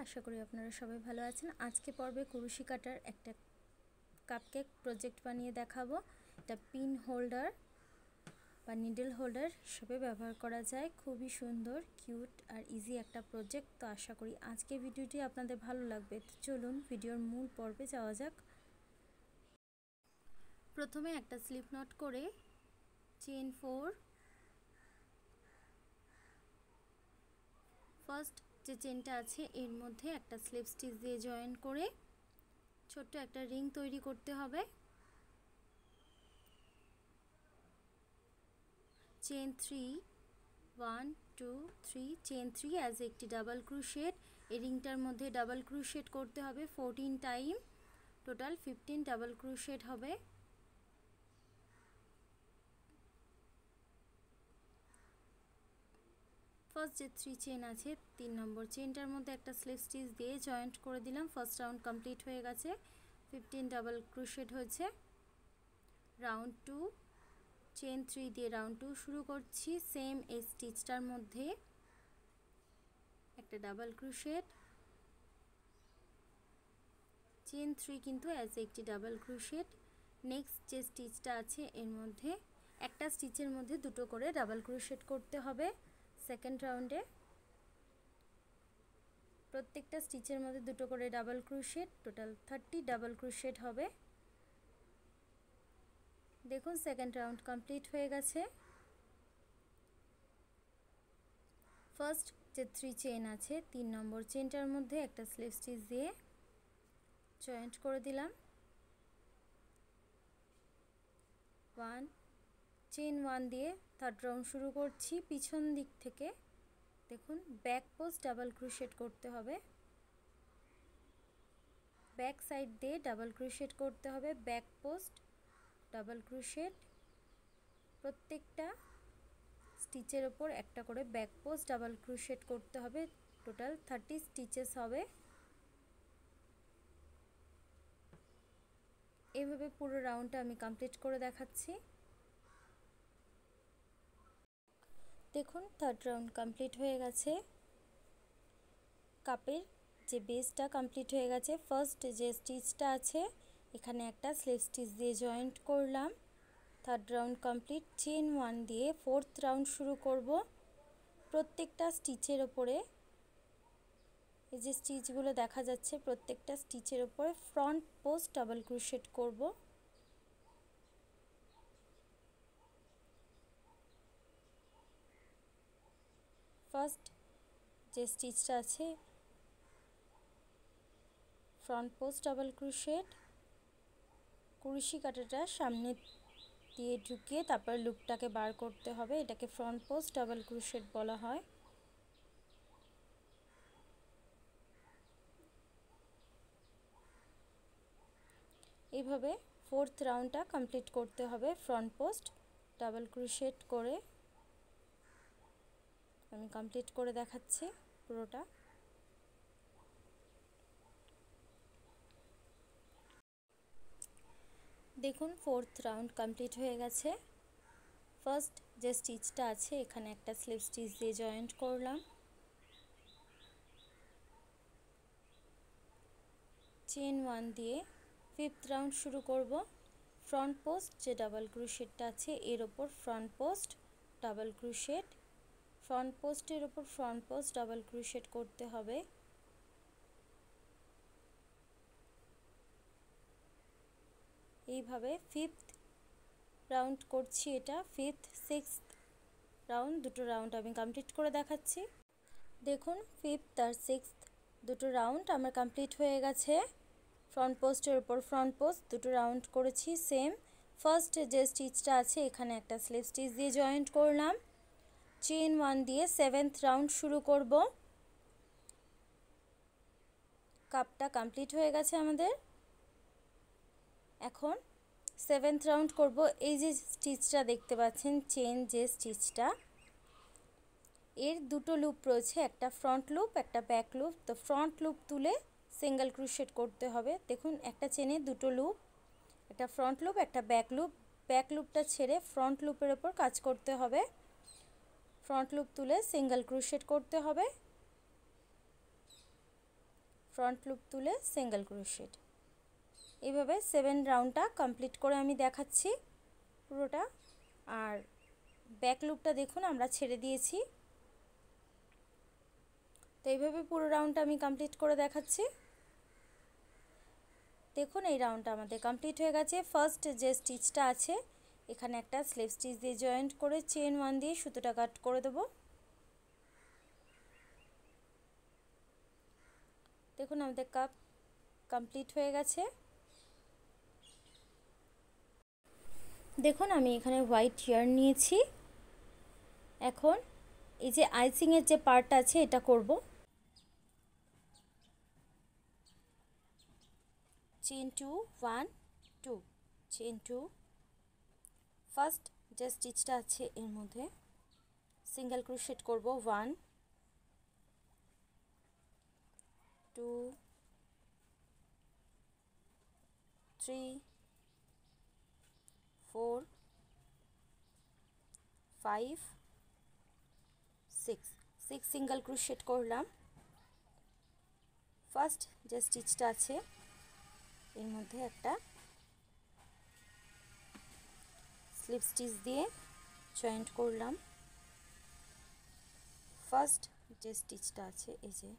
আশা করি আপনারা সবাই ভালো আছেন। আজকে পর্বে কুরুশি কাটার একটা কাপকেক প্রজেক্ট বানিয়ে দেখাবো। এটা পিন হোল্ডার বা নিডল হোল্ডার হিসেবে ব্যবহার করা যায়। খুবই সুন্দর, কিউট আর ইজি একটা প্রজেক্ট। তো আশা করি আজকে ভিডিওটি আপনাদের ভালো লাগবে। তো চলুন ভিডিওর মূল পর্বে যাওয়া যাক। প্রথমে একটা স্লিপ নট করে চেইন 4, ফার্স্ট যে চেনটা আছে এর মধ্যে একটা স্লিপ স্টিচ দিয়ে জয়েন করে ছোট্ট একটা রিং তৈরি করতে হবে। চেইন 3, 1 2 3, চেইন 3 অ্যাজ একটি ডাবল ক্রোশেট। এই রিংটার মধ্যে ডাবল ক্রোশেট করতে হবে 14 টাইম, টোটাল 15 ডাবল ক্রোশেট হবে। ফার্স্ট যে 3 চেইন আছে 3 নম্বর চেইনটার মধ্যে একটা স্লিপ স্টিচ দিয়ে জয়েন্ট করে দিলাম। ফার্স্ট রাউন্ড কমপ্লিট হয়ে গেছে, 15 ডাবল ক্রোশেট হয়েছে। রাউন্ড 2, চেইন 3 দিয়ে রাউন্ড 2 শুরু করছি। সেম এই স্টিচটার মধ্যে একটা ডাবল ক্রোশেট, চেইন 3 কিন্তু অ্যাজ একটি ডাবল ক্রোশেট। নেক্সট যে স্টিচটা আছে এর মধ্যে একটা স্টিচের মধ্যে দুটো করে ডাবল ক্রোশেট করতে হবে। সেকেন্ড রাউন্ডে প্রত্যেকটা স্টিচের মধ্যে দুটো করে double crochet, total 30 double crochet হবে। দেখুন সেকেন্ড রাউন্ড কমপ্লিট হয়ে গেছে। ফার্স্ট যে 3 চেইন আছে 3 নম্বর চেইনটার মধ্যে একটা স্লিপ স্টিচ দিয়ে জয়েন্ট করে দিলাম। 1 চেইন 1 দিয়ে থার্ড রাউন্ড শুরু করছি। পিছন দিক থেকে দেখুন ব্যাক পোস্ট ডাবল ক্রোশেট করতে হবে, ব্যাক সাইড দিয়ে ডাবল ক্রোশেট করতে হবে। ব্যাক পোস্ট ডাবল ক্রোশেট, প্রত্যেকটা স্টিচের ওপর একটা করে ব্যাক পোস্ট ডাবল ক্রোশেট করতে হবে। টোটাল 30 স্টিচেস হবে। এইভাবে পুরো রাউন্ডটা আমি কমপ্লিট করে দেখাচ্ছি। দেখুন থার্ড রাউন্ড কমপ্লিট হয়ে গেছে। কাপের যে বেসটা কমপ্লিট হয়ে গেছে। ফার্স্ট যে স্টিচটা আছে এখানে একটা স্লিপ স্টিচ দিয়ে জয়েন্ট করলাম। Third round complete. চেইন 1 দিয়ে ফোর্থ রাউন্ড শুরু করব। প্রত্যেকটা স্টিচের ওপরে এই যে স্টিচগুলো দেখা যাচ্ছে প্রত্যেকটা স্টিচের ওপরে ফ্রন্ট পোস্ট ডাবল ক্রোশেট করব। ফার্স্ট যে স্টিচটা আছে ফ্রন্ট পোস্ট ডাবল ক্রোশেট, কুরুশি কাঁটাটা সামনে দিয়ে ঢুকিয়ে তারপর লুপটাকে বার করতে হবে। এটাকে ফ্রন্ট পোস্ট ডাবল ক্রোশেট বলা হয়। এইভাবে ফোর্থ রাউন্ডটা কমপ্লিট করতে হবে ফ্রন্ট পোস্ট ডাবল ক্রোশেট করে। আমি কমপ্লিট করে দেখাচ্ছি পুরোটা। দেখুন ফোর্থ রাউন্ড কমপ্লিট হয়ে গেছে। ফার্স্ট যে স্টিচটা আছে এখানে একটা স্লিপ স্টিচ দিয়ে জয়েন্ট করলাম। চেইন 1 দিয়ে ফিফথ রাউন্ড শুরু করব। ফ্রন্ট পোস্ট যে ডাবল ক্রোশেটটা আছে এর ওপর front post double crochet, front পোস্টের ওপর ফ্রন্ট পোস্ট ডাবল ক্রোশেট করতে হবে। এইভাবে ফিফথ রাউন্ড করছি। এটা ফিফথ সিক্সথ রাউন্ড, দুটো রাউন্ড আমি কমপ্লিট করে দেখাচ্ছি। দেখুন ফিফথ আর সিক্সথ দুটো রাউন্ড আমার কমপ্লিট হয়ে গেছে। ফ্রন্ট পোস্টের উপর ফ্রন্ট পোস্ট দুটো রাউন্ড করেছি সেম। ফার্স্ট যে স্টিচটা আছে এখানে একটা স্লিপ স্টিচ দিয়ে জয়েন্ট করলাম। চেইন 1 দিয়ে সেভেন্থ রাউন্ড শুরু করব। কাপটা কমপ্লিট হয়ে গেছে আমাদের। এখন সেভেন্থ রাউন্ড করব। এই যে স্টিচটা দেখতে পাচ্ছেন চেইন যে স্টিচটা, এর দুটো লুপ রয়েছে, একটা ফ্রন্ট লুপ একটা ব্যাক লুপ। তো ফ্রন্ট লুপ তুলে সিঙ্গেল ক্রোশেট করতে হবে। দেখুন একটা চেনে দুটো লুপ, একটা ফ্রন্ট লুপ একটা ব্যাক লুপ। ব্যাক লুপটা ছেড়ে ফ্রন্ট লুপের ওপর কাজ করতে হবে। ফ্রন্ট লুপ তুলে সিঙ্গেল ক্রোশেট করতে হবে। ফ্রন্ট লুপ তুলে সিঙ্গেল ক্রোশেট। এইভাবে 7 রাউন্ডটা কমপ্লিট করে আমি দেখাচ্ছি পুরোটা। আর ব্যাক লুপটা দেখুন আমরা ছেড়ে দিয়েছি। তো এইভাবে পুরো রাউন্ডটা আমি কমপ্লিট করে দেখাচ্ছি। দেখুন এই রাউন্ডটা আমাদের কমপ্লিট হয়ে গেছে। ফার্স্ট যে স্টিচটা আছে এখানে একটা স্লিপ স্টিচ দিয়ে জয়েন্ট করে চেন 1 দিয়ে সুতোটা কাট করে দেব। দেখুন আমাদের কাপ কমপ্লিট হয়ে গেছে। দেখুন আমি এখানে হোয়াইট ইয়ার্ন নিয়েছি। এখন এই যে আইসিংয়ের যে পার্ট আছে এটা করব। Chain 2 1 2 chain 2। ফার্স্ট যে স্টিচটা আছে এর মধ্যে সিঙ্গেল ক্রোশেট করব 1 2 3 4 5 6 সিঙ্গেল ক্রোশেট করলাম। ফার্স্ট যে স্টিচটা আছে এর মধ্যে একটা স্লিপ স্টিচ দিয়ে জয়েন্ট করলাম। ফার্স্ট যে স্টিচটা আছে এই যে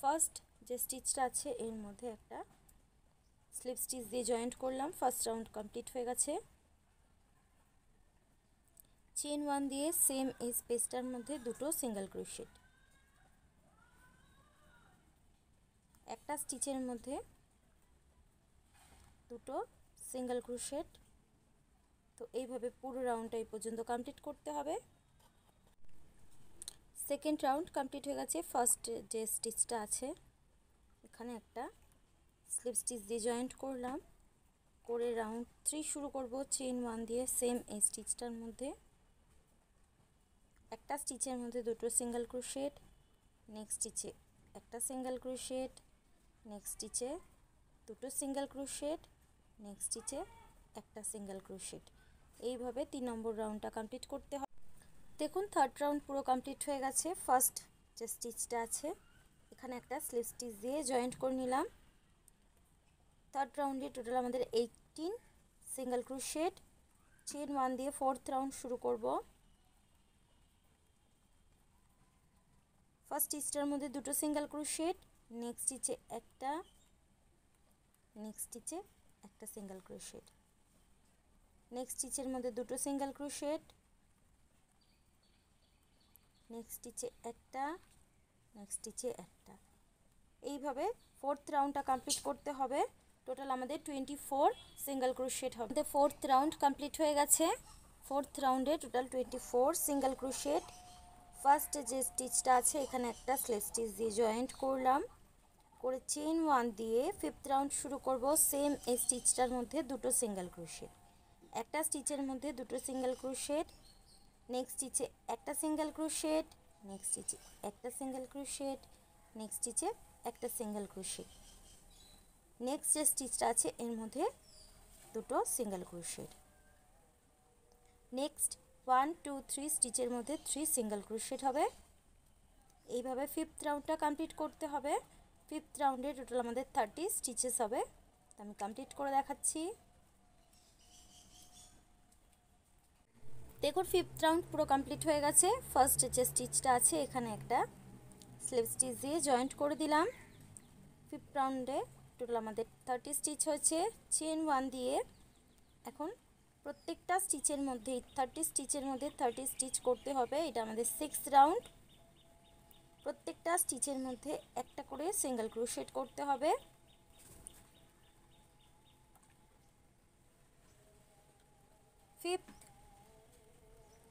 ফার্স্ট যে স্টিচটা আছে এর মধ্যে একটা স্লিপ স্টিচ দিয়ে জয়েন্ট করলাম। ফার্স্ট রাউন্ড কমপ্লিট হয়ে গেছে। চেন 1 দিয়ে সেম এই স্পেসটার মধ্যে দুটো সিঙ্গেল ক্রোশেট, একটা স্টিচের মধ্যে দুটো সিঙ্গেল ক্রোশেট। তো এইভাবে পুরো রাউন্ডটা এই পর্যন্ত কমপ্লিট করতে হবে। সেকেন্ড রাউন্ড কমপ্লিট হয়ে গেছে। ফার্স্ট যে স্টিচটা আছে এখানে একটা স্লিপ স্টিচ দিয়ে জয়েন্ট করলাম, করে রাউন্ড 3 শুরু করব চেন 1 দিয়ে সেম এই স্টিচটার মধ্যে। একটা স্টিচের মধ্যে দুটো সিঙ্গেল ক্রোশেট, নেক্সট স্টিচে একটা সিঙ্গেল ক্রোশেট, নেক্সট স্টিচে দুটো সিঙ্গেল ক্রোশেট, নেক্সট স্টিচে একটা সিঙ্গেল ক্রোশেট। এইভাবে 3 নম্বর রাউন্ডটা কমপ্লিট করতে হবে। দেখুন থার্ড রাউন্ড পুরো কমপ্লিট হয়ে গেছে। ফার্স্ট যে স্টিচটা আছে এখানে একটা স্লিপ স্টিচ দিয়ে জয়েন্ট করে নিলাম। থার্ড রাউন্ডে টোটাল আমাদের 18 সিঙ্গেল ক্রোশেট। চেন 1 দিয়ে ফোর্থ রাউন্ড শুরু করব। ফার্স্ট স্টিচটার মধ্যে দুটো সিঙ্গেল ক্রোশেট, নেক্সট স্টিচে একটা, নেক্সট স্টিচে একটা সিঙ্গেল ক্রোশেট, নেক্সট স্টিচের মধ্যে দুটো সিঙ্গেল ক্রোশেট, নেক্সট স্টিচে একটা, নেক্সট স্টিচে একটা। এইভাবে ফোর্থ রাউন্ডটা কমপ্লিট করতে হবে। টোটাল আমাদের 24 সিঙ্গেল ক্রোশেট হবে। আমাদের ফোর্থ রাউন্ড কমপ্লিট হয়ে গেছে। ফোর্থ রাউন্ডে টোটাল 24 সিঙ্গেল ক্রোশেট। ফার্স্ট যে স্টিচটা আছে এখানে একটা স্লিপ স্টিচ দিয়ে জয়েন্ট করলাম, করে চেন 1 দিয়ে ফিফথ রাউন্ড শুরু করব। সেম এই স্টিচটার মধ্যে দুটো সিঙ্গেল ক্রোশেট, একটা স্টিচের মধ্যে দুটো সিঙ্গেল ক্রোশেট, নেক্সট স্টিচে একটা সিঙ্গেল ক্রোশেট, নেক্সট স্টিচে একটা সিঙ্গেল ক্রোশেট, নেক্সট স্টিচে একটা সিঙ্গেল ক্রোশেট, নেক্সট যে স্টিচটা আছে এর মধ্যে দুটো সিঙ্গেল ক্রোশেট, নেক্সট 1 2 3 স্টিচের মধ্যে 3 সিঙ্গেল ক্রোশেট হবে। এইভাবে ফিফথ রাউন্ডটা কমপ্লিট করতে হবে। ফিফথ রাউন্ডে টোটাল আমাদের 30 স্টিচেস হবে। আমি কমপ্লিট করে দেখাচ্ছি। দেখুন ফিফথ রাউন্ড পুরো কমপ্লিট হয়ে গেছে। ফার্স্ট যে স্টিচটা আছে এখানে একটা স্লিপ স্টিচ দিয়ে জয়েন্ট করে দিলাম। ফিফথ রাউন্ডে টোটাল আমাদের 30 স্টিচ হয়েছে। চেন 1 দিয়ে এখন প্রত্যেকটা স্টিচের মধ্যে 30 স্টিচের মধ্যে 30 স্টিচ করতে হবে। এটা আমাদের 6th রাউন্ড। প্রত্যেকটা স্টিচের মধ্যে একটা করে সিঙ্গেল ক্রোশেট করতে হবে। ফিফথ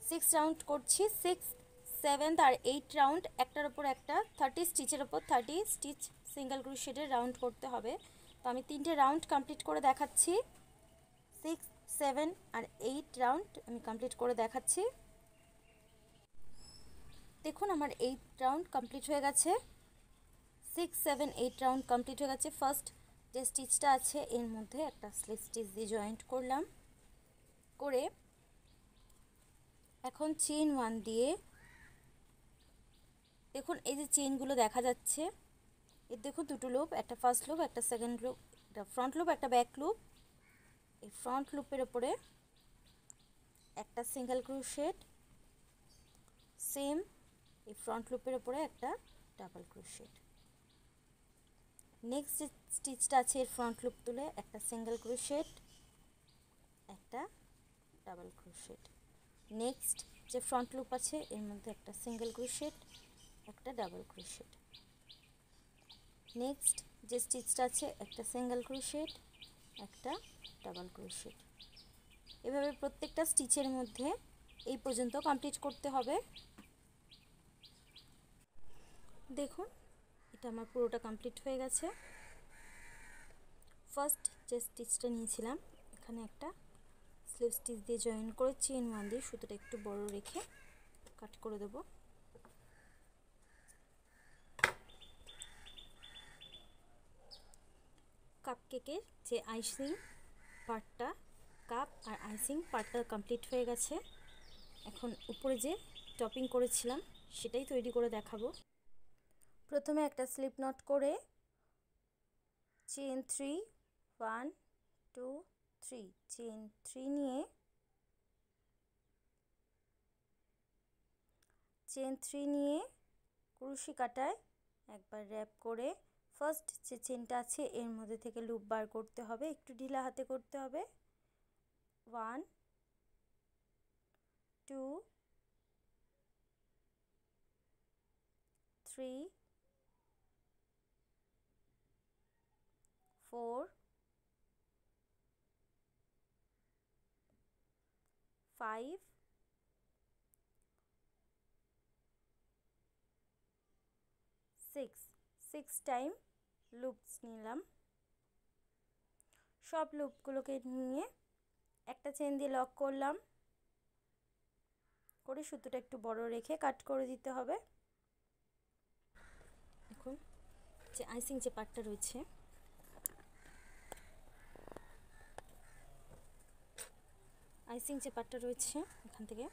6th রাউন্ড করছি। 6th 7th আর 8th রাউন্ড একটার ওপর একটা 30 স্টিচের ওপর 30 স্টিচ সিঙ্গেল ক্রোশেটের রাউন্ড করতে হবে। তো আমি 3টে রাউন্ড কমপ্লিট করে দেখাচ্ছি। 6 7 আর 8 রাউন্ড আমি কমপ্লিট করে দেখাচ্ছি। দেখুন আমার 8 রাউন্ড কমপ্লিট হয়ে গেছে, 6, 7, 8 রাউন্ড কমপ্লিট হয়ে গেছে। ফার্স্ট যে স্টিচটা আছে এর মধ্যে একটা স্লিপ স্টিচ দিয়ে জয়েন্ট করলাম, করে এখন চেইন 1 দিয়ে, দেখুন এই যে চেইনগুলো দেখা যাচ্ছে, এর দেখুন দুটো লুপ, একটা ফার্স্ট লুপ, একটা সেকেন্ড লুপ, একটা ফ্রন্ট লুপ, একটা ব্যাক লুপ। এই ফ্রন্ট লুপের ওপরে একটা সিঙ্গেল ক্রোশেট, সেম এই ফ্রন্ট লুপের ওপরে একটা ডাবল ক্রোশেট। নেক্সট যে স্টিচটা আছে এর ফ্রন্ট লুপ তুলে একটা সিঙ্গেল ক্রোশেট, একটা ডাবল ক্রোশেট। নেক্সট যে ফ্রন্ট লুপ আছে এর মধ্যে একটা সিঙ্গেল ক্রোশেট, একটা ডাবল ক্রোশেট। নেক্সট যে স্টিচটা আছে একটা সিঙ্গেল ক্রোশেট, একটা ডাবল ক্রোশেট। এভাবে প্রত্যেকটা স্টিচের মধ্যে এই পর্যন্ত কমপ্লিট করতে হবে। দেখুন এটা আমার পুরোটা কমপ্লিট হয়ে গেছে। ফার্স্ট যে স্টিচটা নিয়েছিলাম এখানে একটা স্লিপ স্টিচ দিয়ে জয়েন করে চেইন 1 দিয়ে সুতোটা একটু বড় রেখে কাট করে দেব। কাপকেকের যে আইসিং পার্টটা, কাপ আর আইসিং পার্টটা কমপ্লিট হয়ে গেছে। এখন উপরে যে টপিং করেছিলাম সেটাই তৈরি করে দেখাবো। প্রথমে একটা স্লিপ নট করে চেইন 3, 1, 2, 3, চেইন 3 নিয়ে কুরুশি কাটায় একবার র্যাপ করে ফার্স্ট যে চেনটা আছে এর মধ্যে থেকে লুপ বার করতে হবে, একটু ঢিলা হাতে করতে হবে। 1, 2, 3, 4, 5, 6 টাইম লুপস নিলাম। সব লুপগুলোকে নিয়ে একটা চেন দিয়ে লক করলাম, করে সুতোটা একটু বড় রেখে কাট করে দিতে হবে। এখন যে আইসিং যে পার্টটা রয়েছে এখান থেকে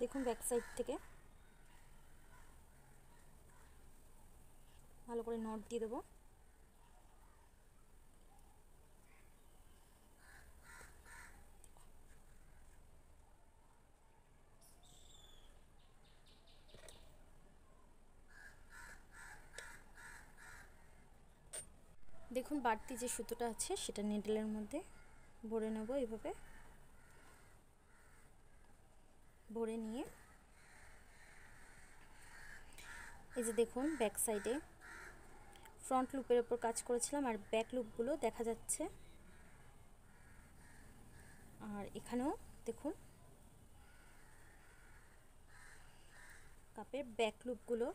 দেখুন ব্যাক সাইড থেকে ভালো করে নট দিয়ে দেবো। দেখুন বাড়তি যে সুতোটা আছে সেটা নিডলের মধ্যে ভরে নেব, এইভাবে ভরে নিয়ে এই যে দেখুন ব্যাক সাইডে ফ্রন্ট লুপের ওপর কাজ করেছিলাম আর ব্যাক লুপগুলো দেখা যাচ্ছে। আর এখানেও দেখুন কাপের ব্যাক লুপগুলো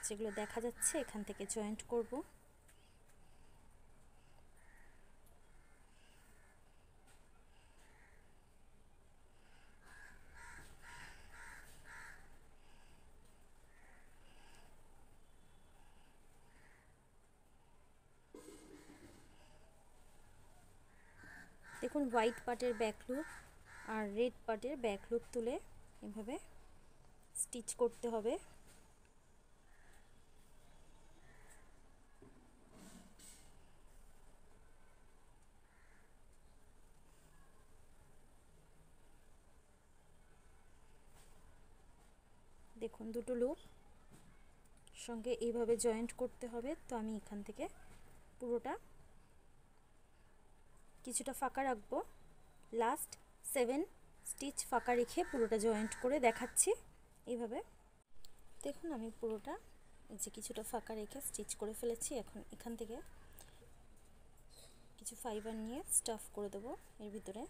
যেগুলো দেখা যাচ্ছে এখান থেকে জয়েন্ট করব। দেখুন হোয়াইট পার্টের ব্যাক লুপ আর রেড পার্টের ব্যাক লুপ তুলে এভাবে স্টিচ করতে হবে। দেখুন দুটো লুপ সঙ্গে এইভাবে জয়েন্ট করতে হবে। তো আমি এখান থেকে পুরোটা কিছুটা ফাঁকা রাখবো, লাস্ট 7 স্টিচ ফাঁকা রেখে পুরোটা জয়েন্ট করে দেখাচ্ছি। এইভাবে দেখুন আমি পুরোটা এই যে কিছুটা ফাঁকা রেখে স্টিচ করে ফেলেছি। এখন এখান থেকে কিছু ফাইবার নিয়ে স্টাফ করে দেবো এর ভিতরে।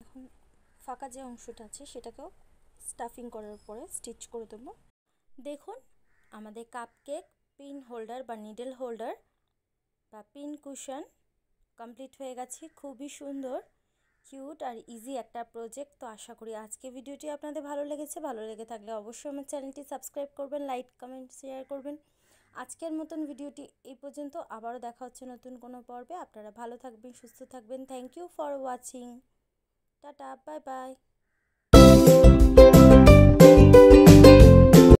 এখন ফাঁকা যে অংশটা আছে সেটাকেও স্টাফিং করার পরে স্টিচ করে দেবো। দেখুন আমাদের কাপকেক পিন হোল্ডার বা নিডল হোল্ডার বা পিন কুশন কমপ্লিট হয়ে গেছে। খুবই সুন্দর, কিউট আর ইজি একটা প্রজেক্ট। তো আশা করি আজকে ভিডিওটি আপনাদের ভালো লেগেছে। ভালো লেগে থাকলে অবশ্যই আমার চ্যানেলটি সাবস্ক্রাইব করবেন, লাইক কমেন্ট শেয়ার করবেন। আজকের মতন ভিডিওটি এই পর্যন্ত। আবারও দেখা হচ্ছে নতুন কোনো পর্বে। আপনারা ভালো থাকবেন, সুস্থ থাকবেন। Thank you for watching. Tata, bye by.